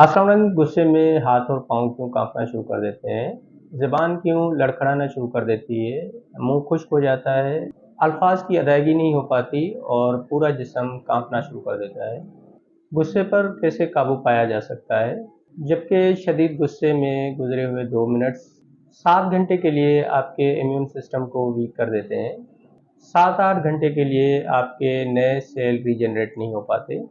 अस्सलाम वालेकुम। गुस्से में हाथ और पाँव क्यों कांपना शुरू कर देते हैं? ज़बान क्यों लड़खड़ाना शुरू कर देती है? मुंह खुश्क हो जाता है, अल्फाज की अदायगी नहीं हो पाती और पूरा जिस्म कांपना शुरू कर देता है। गुस्से पर कैसे काबू पाया जा सकता है? जबकि शदीद गुस्से में गुजरे हुए 2 मिनट 7 घंटे के लिए आपके इम्यून सिस्टम को वीक कर देते हैं। 7-8 घंटे के लिए आपके नए सेल रीजनरेट नहीं हो पाते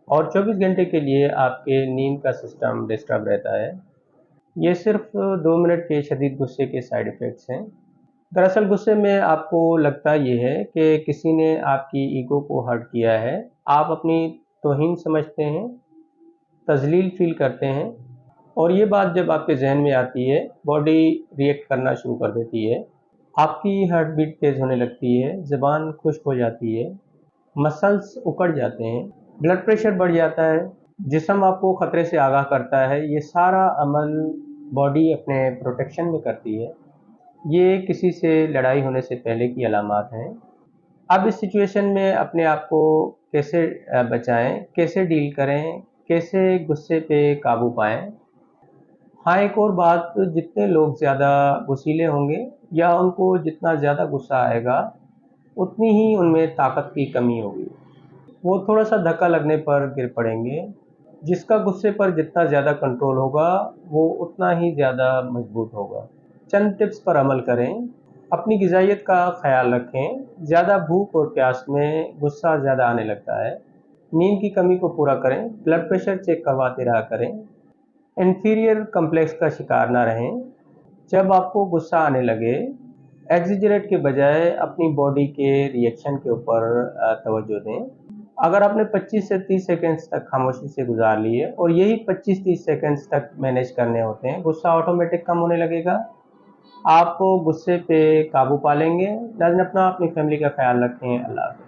और 24 घंटे के लिए आपके नींद का सिस्टम डिस्टर्ब रहता है। ये सिर्फ 2 मिनट के शदीद गुस्से के साइड इफ़ेक्ट्स हैं। दरअसल गुस्से में आपको लगता ये है कि किसी ने आपकी ईगो को हर्ट किया है। आप अपनी तौहीन समझते हैं, तज़लील फ़ील करते हैं और ये बात जब आपके ज़हन में आती है, बॉडी रिएक्ट करना शुरू कर देती है। आपकी हार्ट बीट तेज़ होने लगती है, ज़बान खुश्क हो जाती है, मसल्स उकड़ जाते हैं, ब्लड प्रेशर बढ़ जाता है, जिस्म आपको ख़तरे से आगाह करता है। ये सारा अमल बॉडी अपने प्रोटेक्शन में करती है। ये किसी से लड़ाई होने से पहले की अलामात हैं। अब इस सिचुएशन में अपने आप को कैसे बचाएं, कैसे डील करें, कैसे गुस्से पे काबू पाएं? हाँ, एक और बात, जितने लोग ज़्यादा गुस्सीले होंगे या उनको जितना ज़्यादा गुस्सा आएगा, उतनी ही उनमें ताकत की कमी होगी। वो थोड़ा-सा धक्का लगने पर गिर पड़ेंगे। जिसका गुस्से पर जितना ज़्यादा कंट्रोल होगा, वो उतना ही ज़्यादा मजबूत होगा। चंद टिप्स पर अमल करें। अपनी ग़िज़ाइयत का ख़्याल रखें। ज़्यादा भूख और प्यास में गुस्सा ज़्यादा आने लगता है। नींद की कमी को पूरा करें। ब्लड प्रेशर चेक करवाते रहा करें। इन्फीरियर कम्प्लेक्स का शिकार ना रहें। जब आपको गुस्सा आने लगे, एक्ज़ैजरेट के बजाय अपनी बॉडी के रिएक्शन के ऊपर तवज्जो दें। अगर आपने 25 से 30 सेकंड्स तक खामोशी से गुजार लिए और यही 25-30 सेकंड्स तक मैनेज करने होते हैं, गुस्सा ऑटोमेटिक कम होने लगेगा। आप गुस्से पे काबू पा लेंगे। नाज़रीन, अपना अपनी फैमिली का ख्याल रखें। अल्लाह हाफ़िज़।